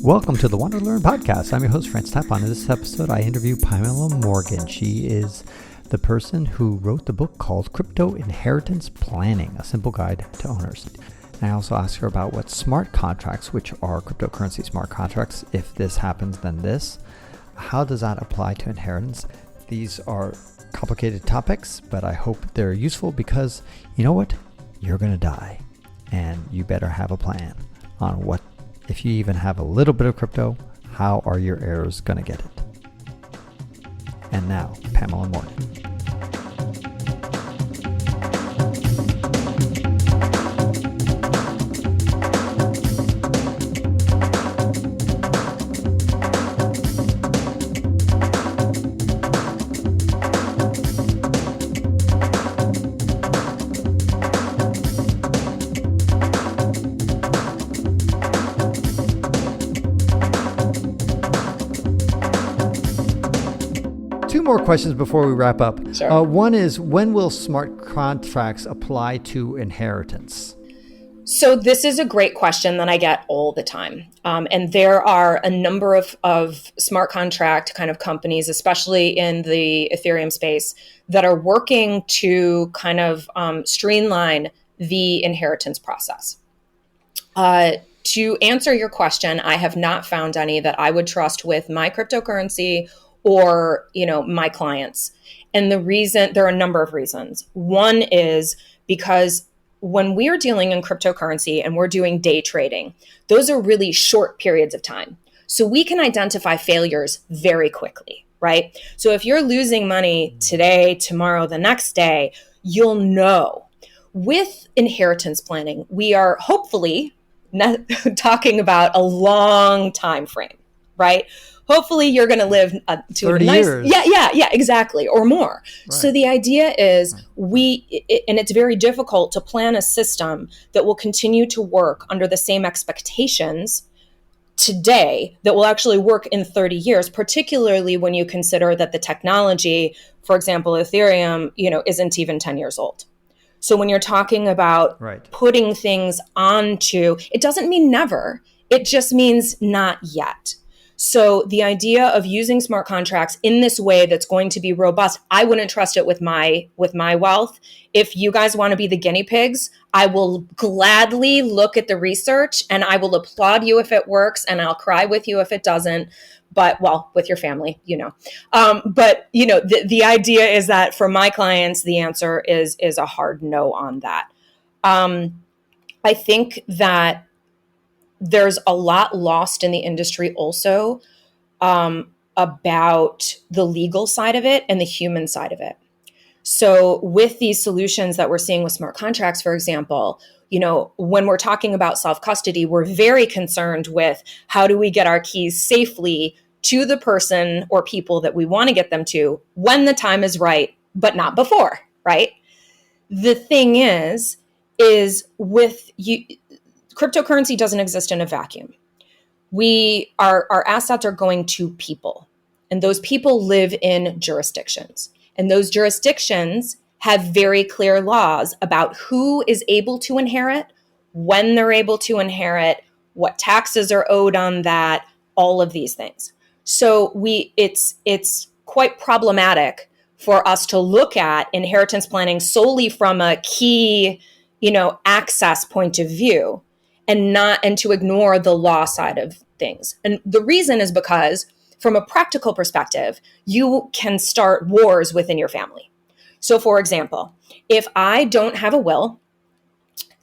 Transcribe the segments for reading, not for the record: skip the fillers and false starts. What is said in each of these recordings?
Welcome to the WanderLearn podcast. I'm your host, Tapon. In this episode, I interview Pamela Morgan. She is the person who wrote the book called Crypto Inheritance Planning, a simple guide to owners. And I also ask her about what smart contracts, which are cryptocurrency smart contracts, if this happens, then this. How does that apply to inheritance? These are complicated topics, but I hope they're useful because you know what? You're going to die. And you better have a plan on what, if you even have a little bit of crypto, how are your heirs going to get it? And now, Pamela Morgan. Two more questions before we wrap up. Sure. One is, when will smart contracts apply to inheritance? So this is a great question that I get all the time. And there are a number of smart contract kind of companies, especially in the Ethereum space, that are working to kind of streamline the inheritance process. To answer your question, I have not found any that I would trust with my cryptocurrency or, my clients. And the reason, there are a number of reasons. One is because when we're dealing in cryptocurrency and we're doing day trading, those are really short periods of time. So we can identify failures very quickly, right? So if you're losing money today, tomorrow, the next day, you'll know. With inheritance planning, we are hopefully not talking about a long time frame, right? Hopefully you're going to live to 30 a nice years. Yeah, exactly, or more. Right. So the idea is and it's very difficult to plan a system that will continue to work under the same expectations today that will actually work in 30 years, particularly when you consider that the technology, for example, Ethereum, isn't even 10 years old. So when you're talking about putting things onto, it doesn't mean never. It just means not yet. So the idea of using smart contracts in this way that's going to be robust, I wouldn't trust it with my wealth. If you guys want to be the guinea pigs, I will gladly look at the research and I will applaud you if it works and I'll cry with you if it doesn't. But, well, with your family, But, the idea is that for my clients, the answer is a hard no on that. I think that there's a lot lost in the industry also about the legal side of it and the human side of it. So with these solutions that we're seeing with smart contracts, for example, when we're talking about self-custody, we're very concerned with how do we get our keys safely to the person or people that we want to get them to when the time is right, but not before, right? The thing is with you, cryptocurrency doesn't exist in a vacuum. Our assets are going to people, and those people live in jurisdictions, and those jurisdictions have very clear laws about who is able to inherit, when they're able to inherit, what taxes are owed on that, all of these things. So it's quite problematic for us to look at inheritance planning solely from a key, access point of view, and to ignore the law side of things. And the reason is because from a practical perspective, you can start wars within your family. So for example, if I don't have a will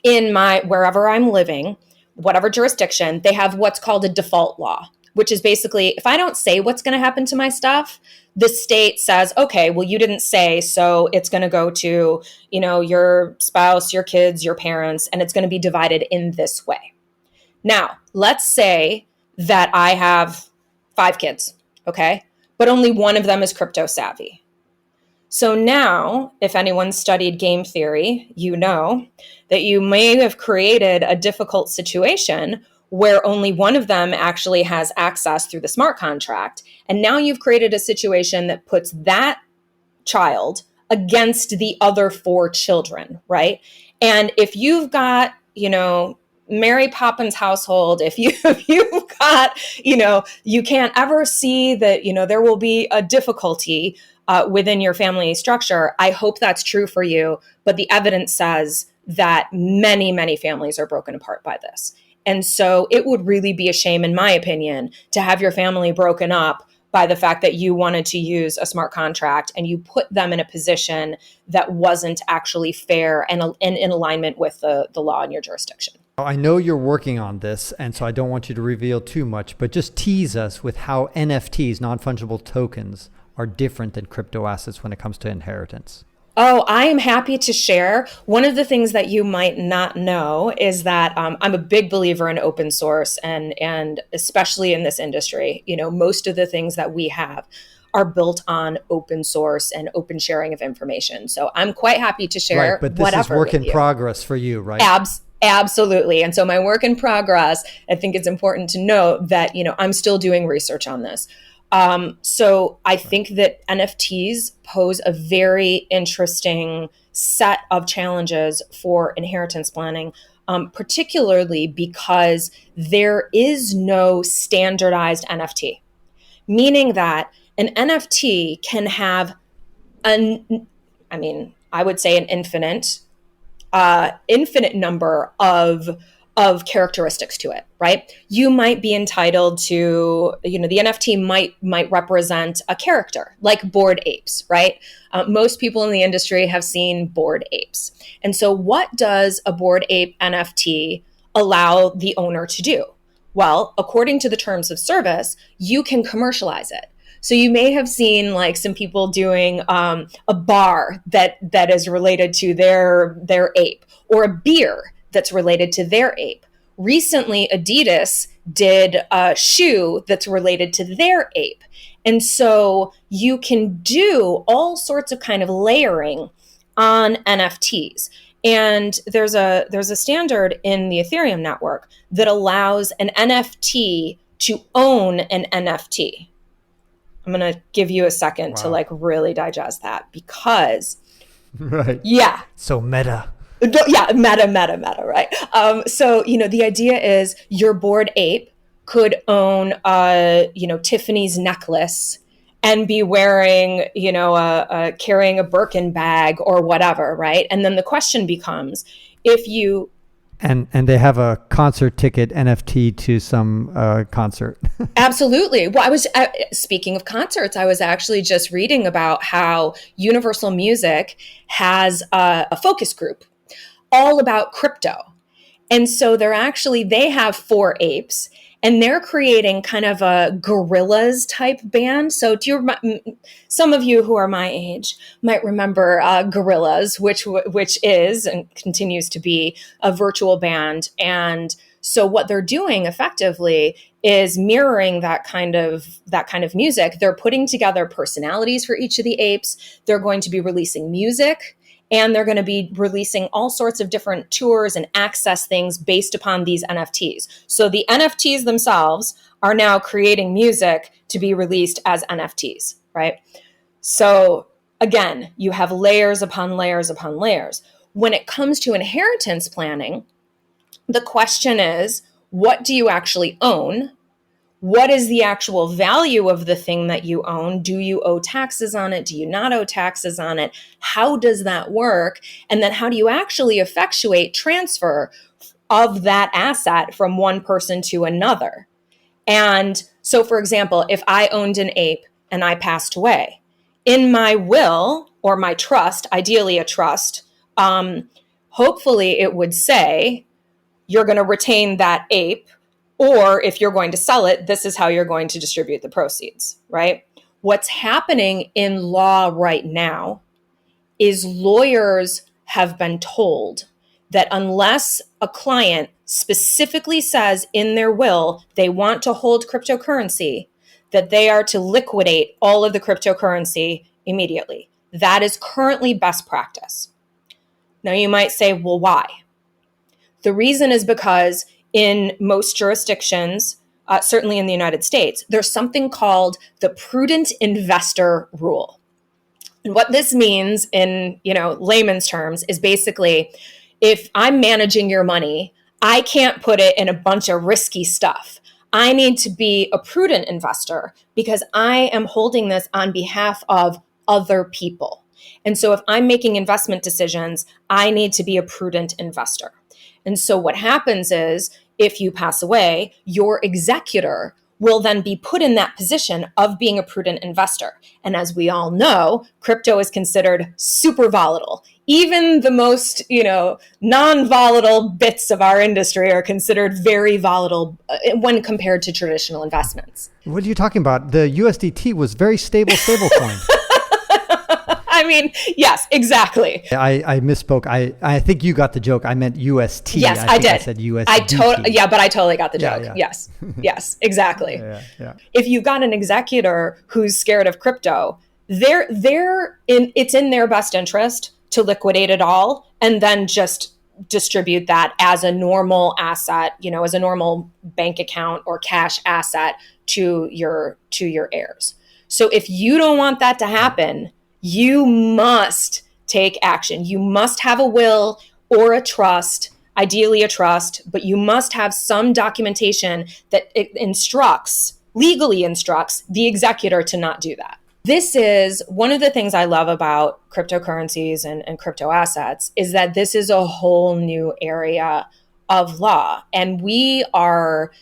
in wherever I'm living, whatever jurisdiction, they have what's called a default law, which is basically, if I don't say what's going to happen to my stuff, the state says, okay, well, you didn't say, so it's going to go to, your spouse, your kids, your parents, and it's going to be divided in this way. Now, let's say that I have 5 kids, okay? But only one of them is crypto savvy. So now, if anyone studied game theory, you know that you may have created a difficult situation where only one of them actually has access through the smart contract. And now you've created a situation that puts that child against the other 4 children, right? And if you've got, Mary Poppins household, if you've got, you can't ever see that, there will be a difficulty within your family structure. I hope that's true for you. But the evidence says that many, many families are broken apart by this. And so it would really be a shame, in my opinion, to have your family broken up by the fact that you wanted to use a smart contract and you put them in a position that wasn't actually fair and in alignment with the law in your jurisdiction. I know you're working on this, and so I don't want you to reveal too much, but just tease us with how NFTs, non-fungible tokens, are different than crypto assets when it comes to inheritance. Oh, I am happy to share. One of the things that you might not know is that I'm a big believer in open source, and especially in this industry, most of the things that we have are built on open source and open sharing of information. So I'm quite happy to share. Right, but this is work in progress for you, right? Absolutely. And so my work in progress, I think it's important to note that, I'm still doing research on this. So I think that NFTs pose a very interesting set of challenges for inheritance planning, particularly because there is no standardized NFT, meaning that an NFT can have I would say an infinite number of characteristics to it, right? You might be entitled to, the NFT might represent a character, like Bored Apes, right? Most people in the industry have seen Bored Apes. And so what does a Bored Ape NFT allow the owner to do? Well, according to the terms of service, you can commercialize it. So you may have seen like some people doing a bar that is related to their ape, or a beer that's related to their ape. Recently, Adidas did a shoe that's related to their ape. And so you can do all sorts of kind of layering on NFTs. And there's a standard in the Ethereum network that allows an NFT to own an NFT. I'm going to give you a second to like really digest that, because right. Yeah. So meta. Yeah, meta, right? So, the idea is your Bored Ape could own Tiffany's necklace and be wearing, carrying a Birkin bag or whatever, right? And then the question becomes, if you... And they have a concert ticket NFT to some concert. Absolutely. Well, I was speaking of concerts, I was actually just reading about how Universal Music has a focus group all about crypto. And so they have 4 apes, and they're creating kind of a gorillas type band. So some of you who are my age might remember Gorillas, which is and continues to be a virtual band. And so what they're doing effectively is mirroring that kind of music. They're putting together personalities for each of the apes. They're going to be releasing music, and they're going to be releasing all sorts of different tours and access things based upon these NFTs. So the NFTs themselves are now creating music to be released as NFTs, right? So again, you have layers upon layers upon layers. When it comes to inheritance planning, the question is, what do you actually own? What is the actual value of the thing that you own? Do you owe taxes on it? Do you not owe taxes on it? How does that work? And then how do you actually effectuate transfer of that asset from one person to another? And so, for example, if I owned an ape and I passed away, in my will or my trust, ideally a trust, hopefully it would say, you're going to retain that ape, or if you're going to sell it, this is how you're going to distribute the proceeds, right? What's happening in law right now is lawyers have been told that unless a client specifically says in their will they want to hold cryptocurrency, that they are to liquidate all of the cryptocurrency immediately. That is currently best practice. Now you might say, well, why? The reason is because in most jurisdictions, certainly in the United States, there's something called the prudent investor rule. And what this means in layman's terms is basically, if I'm managing your money, I can't put it in a bunch of risky stuff. I need to be a prudent investor because I am holding this on behalf of other people. And so if I'm making investment decisions, I need to be a prudent investor. And so what happens is if you pass away, your executor will then be put in that position of being a prudent investor. And as we all know, crypto is considered super volatile. Even the most, non-volatile bits of our industry are considered very volatile when compared to traditional investments. What are you talking about? The USDT was very stable coin. I mean, yes, exactly. I misspoke. I think you got the joke. I meant UST. Yes, I did. I said USDT. But I totally got the joke. Yeah. Yes, yes, exactly. Yeah. If you've got an executor who's scared of crypto, it's in their best interest to liquidate it all and then just distribute that as a normal asset, as a normal bank account or cash asset to your heirs. So if you don't want that to happen, you must take action. You must have a will or a trust, ideally a trust, but you must have some documentation that legally instructs the executor to not do that. This is one of the things I love about cryptocurrencies and crypto assets is that this is a whole new area of law. And we are,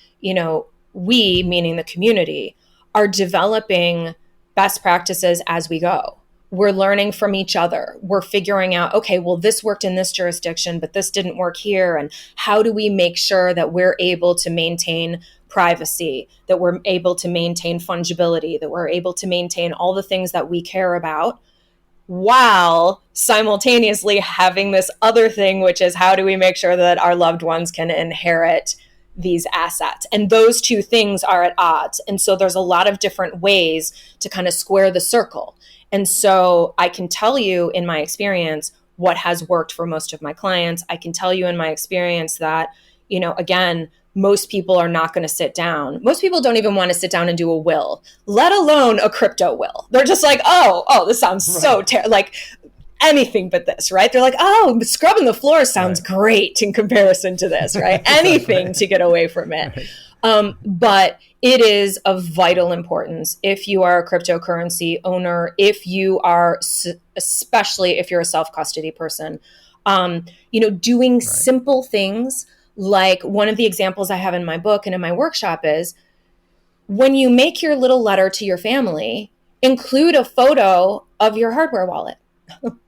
we, meaning the community, are developing best practices as we go. We're learning from each other. We're figuring out, okay, well, this worked in this jurisdiction, but this didn't work here. And how do we make sure that we're able to maintain privacy, that we're able to maintain fungibility, that we're able to maintain all the things that we care about while simultaneously having this other thing, which is how do we make sure that our loved ones can inherit these assets? And those two things are at odds. And so there's a lot of different ways to kind of square the circle. And so I can tell you in my experience what has worked for most of my clients. I can tell you in my experience that, again, most people are not going to sit down. Most people don't even want to sit down and do a will, let alone a crypto will. They're just like, oh, this sounds so terrible. Like anything but this, right? They're like, oh, scrubbing the floor sounds great in comparison to this, right? Anything to get away from it. But it is of vital importance if you are a cryptocurrency owner, if you are, especially if you're a self-custody person, doing simple things like one of the examples I have in my book and in my workshop is when you make your little letter to your family, include a photo of your hardware wallet.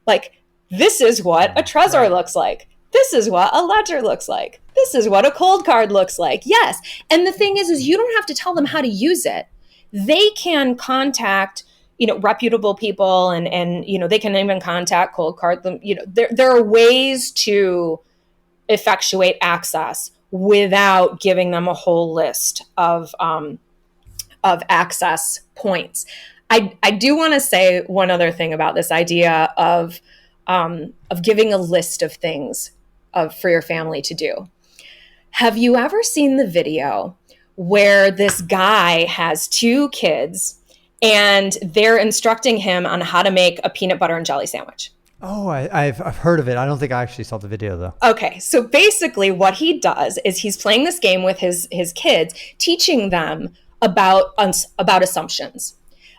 Like, this is what a Trezor looks like. This is what a ledger looks like. This is what a cold card looks like. Yes. And the thing is you don't have to tell them how to use it. They can contact, reputable people and they can even contact cold card them. There are ways to effectuate access without giving them a whole list of access points. I do want to say one other thing about this idea of giving a list of things for your family to do. Have you ever seen the video where this guy has two kids and they're instructing him on how to make a peanut butter and jelly sandwich? Oh, I've heard of it. I don't think I actually saw the video though. Okay, so basically what he does is he's playing this game with his kids, teaching them about assumptions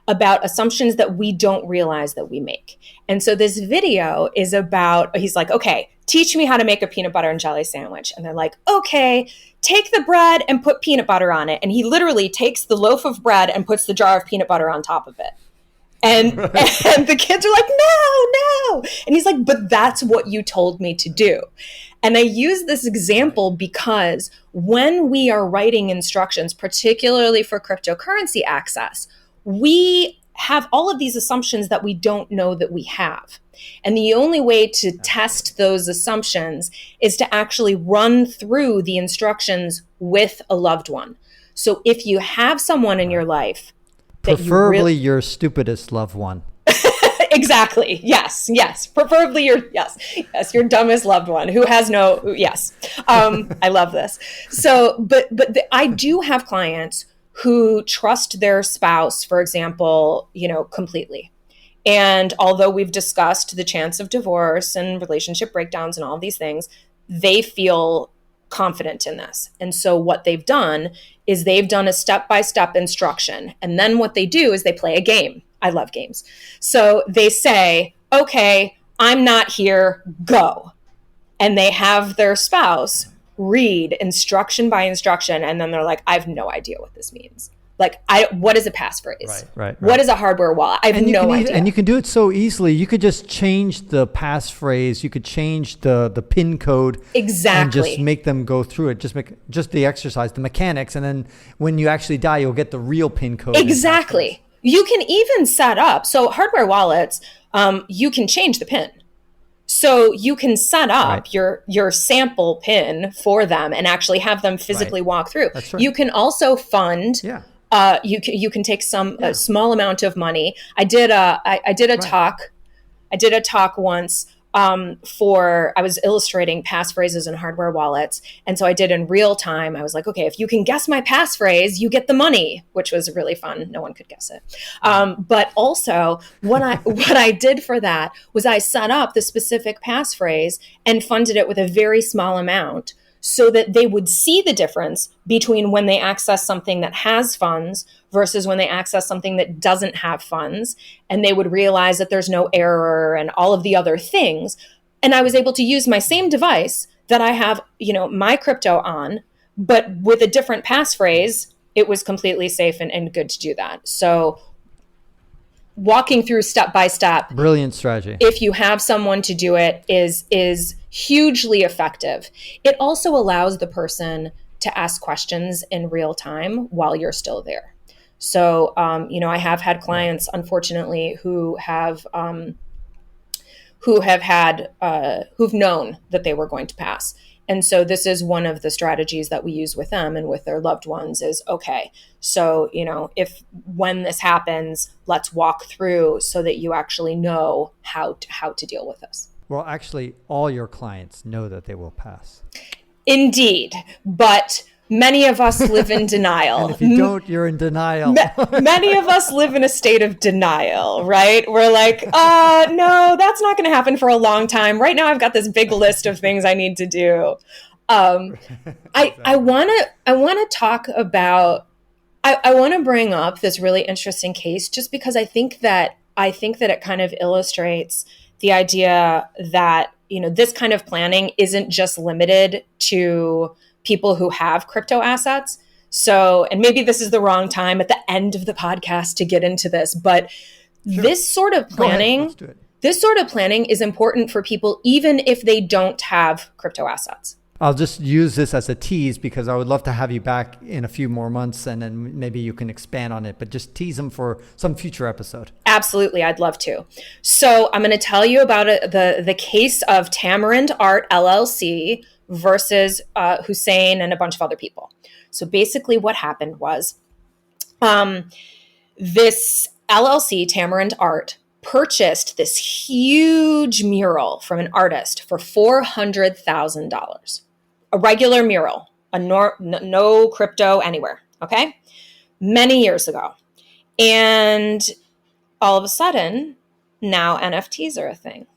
that we don't realize that we make. And so this video is about, he's like, okay, teach me how to make a peanut butter and jelly sandwich. And they're like, okay, take the bread and put peanut butter on it. And he literally takes the loaf of bread and puts the jar of peanut butter on top of it. And the kids are like, no. And he's like, but that's what you told me to do. And I use this example because when we are writing instructions, particularly for cryptocurrency access, we have all of these assumptions that we don't know that we have. And the only way to test those assumptions is to actually run through the instructions with a loved one. So if you have someone in your life, preferably your stupidest loved one. Exactly. Yes. Preferably your dumbest loved one who has yes. I love this. So, but I do have clients who trust their spouse, for example, completely. And although we've discussed the chance of divorce and relationship breakdowns and all of these things, they feel confident in this. And so what they've done is they've done a step-by-step instruction. And then what they do is they play a game. I love games. So they say, okay, I'm not here, go. And they have their spouse read instruction by instruction. And then they're like, I have no idea what this means. Like, what is a passphrase? Right. What is a hardware wallet? I have no idea. And you can do it so easily. You could just change the passphrase. You could change the PIN code. Exactly. And just make them go through it. Just the exercise, the mechanics. And then when you actually die, you'll get the real PIN code. Exactly. You can even set up, so hardware wallets, you can change the PIN. So you can set up your sample PIN for them and actually have them physically walk through. That's right. You can also fund. Yeah. You can take a small amount of money. I did a talk. I did a talk once I was illustrating passphrases in hardware wallets. And so I did in real time. I was like, okay, if you can guess my passphrase, you get the money, which was really fun. No one could guess it. But also what I did for that was I set up the specific passphrase and funded it with a very small amount so that they would see the difference between when they access something that has funds versus when they access something that doesn't have funds. And they would realize that there's no error and all of the other things. And I was able to use my same device that I have, my crypto on, but with a different passphrase, it was completely safe and good to do that. So walking through step by step. Brilliant strategy. If you have someone to do it is hugely effective. It also allows the to ask questions in real time while you're still there. So, I have had clients, unfortunately, who've known that they were going to pass. And so this is one of the strategies that we use with them and with their loved ones is, okay, so, when this happens, let's walk through so that you actually know how to deal with this. Well, actually, all your clients know that they will pass. Indeed, but many of us live in denial. And if you don't, you're in denial. Many of us live in a state of denial, right? We're like, no, that's not going to happen for a long time. Right now, I've got this big list of things I need to do. I want to talk about. I want to bring up this really interesting case, just because I think that it kind of illustrates the idea that this kind of planning isn't just limited to people who have crypto assets. So, and maybe this is the wrong time at the end of the podcast to get into this, but sure. This sort of planning is important for people, even if they don't have crypto assets. I'll just use this as a tease because I would love to have you back in a few more months and then maybe you can expand on it, but just tease them for some future episode. Absolutely. I'd love to. So I'm going to tell you about the case of Tamarind Art LLC versus Hussein and a bunch of other people. So basically what happened was this LLC, Tamarind Art, purchased this huge mural from an artist for $400,000. A regular mural, no crypto anywhere, okay? Many years ago. And all of a sudden, now NFTs are a thing.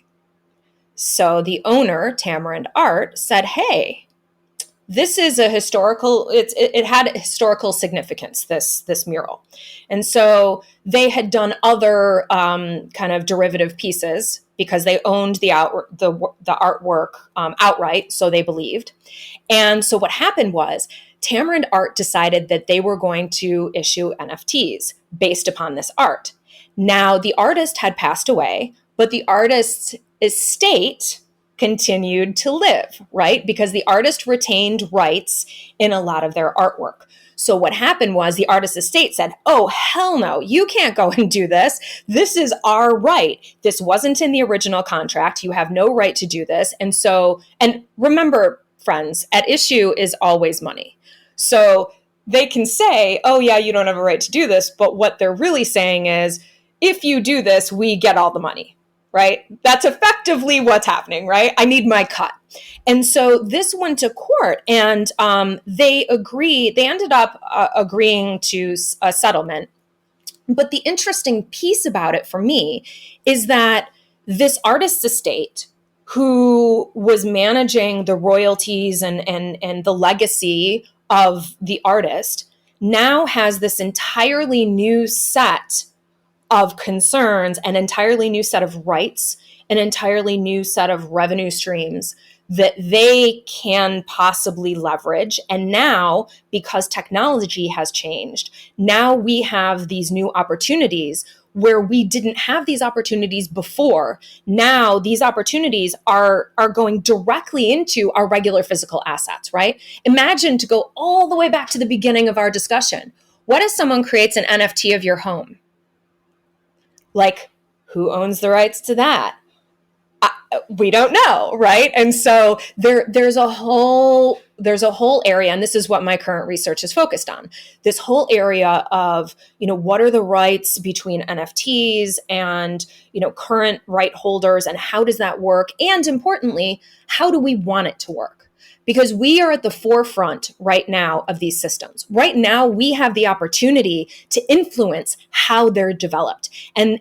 So the owner, Tamarind Art, said, hey, this is a historical, it had historical significance, this mural. And so they had done other kind of derivative pieces because they owned the artwork outright, so they believed. And so what happened was Tamarind Art decided that they were going to issue NFTs based upon this art. Now, the artist had passed away, but the artist's estate continued to live, right? Because the artist retained rights in a lot of their artwork. So what happened was the artist's estate said, oh, hell no, you can't go and do this. This is our right. This wasn't in the original contract. You have no right to do this. And remember, friends, at issue is always money. So they can say, oh yeah, you don't have a right to do this. But what they're really saying is, if you do this, we get all the money. Right? That's effectively what's happening, right? I need my cut. And so this went to court and they ended up agreeing to a settlement. But the interesting piece about it for me is that this artist's estate who was managing the royalties and the legacy of the artist, now has this entirely new set of concerns, an entirely new set of rights, an entirely new set of revenue streams that they can possibly leverage. And now, because technology has changed, now we have these new opportunities where we didn't have these opportunities before. Now these opportunities are going directly into our regular physical assets, right? Imagine, to go all the way back to the beginning of our discussion, what if someone creates an NFT of your home? Like, who owns the rights to that? We don't know, right? And so there's a whole area, and this is what my current research is focused on. This whole area of, what are the rights between NFTs and, current right holders, and how does that work? And importantly, how do we want it to work? Because we are at the forefront right now of these systems. Right now, we have the opportunity to influence how they're developed. And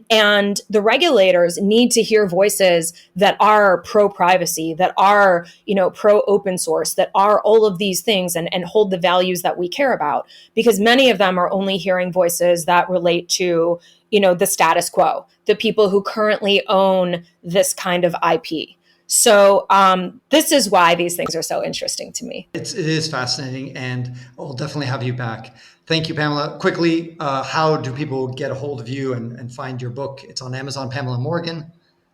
the regulators need to hear voices that are pro-privacy, that are, pro-open source, that are all of these things and hold the values that we care about. Because many of them are only hearing voices that relate to, the status quo, the people who currently own this kind of IP. So this is why these things are so interesting to me. It is fascinating, and I'll definitely have you back. Thank you, Pamela. Quickly, how do people get a hold of you and find your book? It's on Amazon, Pamela Morgan.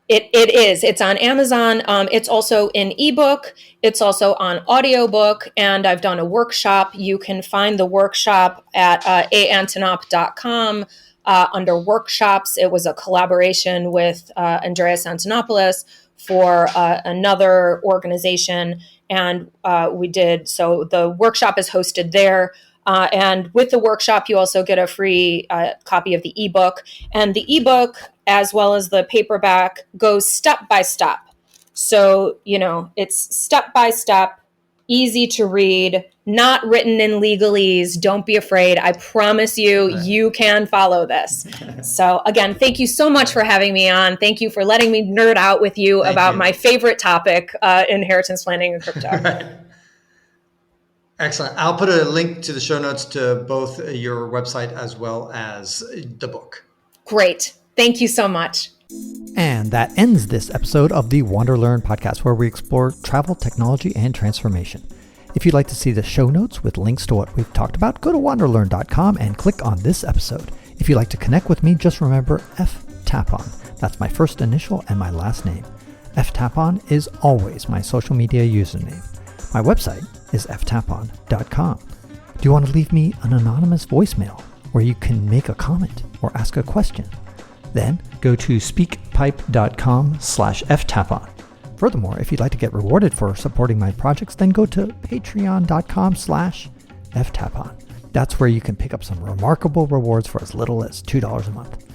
It is. It's on Amazon. It's also in ebook. It's also on audiobook. And I've done a workshop. You can find the workshop at aantonop.com under workshops. It was a collaboration with Andreas Antonopoulos for another organization. And we did, so the workshop is hosted there. And with the workshop, you also get a free copy of the ebook. And the ebook, as well as the paperback, goes step by step. So, it's step by step, easy to read, not written in legalese. Don't be afraid. I promise you, you can follow this. So again, thank you so much for having me on. Thank you for letting me nerd out with you about my favorite topic, inheritance planning and crypto. Right. Excellent. I'll put a link to the show notes to both your website as well as the book. Great. Thank you so much. And that ends this episode of the WanderLearn podcast, where we explore travel, technology, and transformation. If you'd like to see the show notes with links to what we've talked about, go to wanderlearn.com and click on this episode. If you'd like to connect with me, just remember Tapon. That's my first initial and my last name. Tapon is always my social media username. My website is ftapon.com. Do you want to leave me an anonymous voicemail where you can make a comment or ask a question? Then go to speakpipe.com/ftapon. Furthermore, if you'd like to get rewarded for supporting my projects, then go to patreon.com/ftapon. That's where you can pick up some remarkable rewards for as little as $2 a month.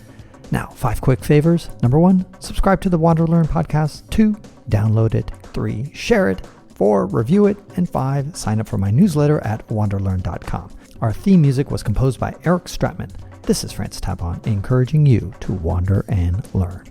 Now, 5 quick favors. Number 1, subscribe to the WanderLearn podcast. 2, download it. 3, share it. 4, review it. And 5, sign up for my newsletter at wanderlearn.com. Our theme music was composed by Eric Stratman. This is Francis Tapon, encouraging you to wander and learn.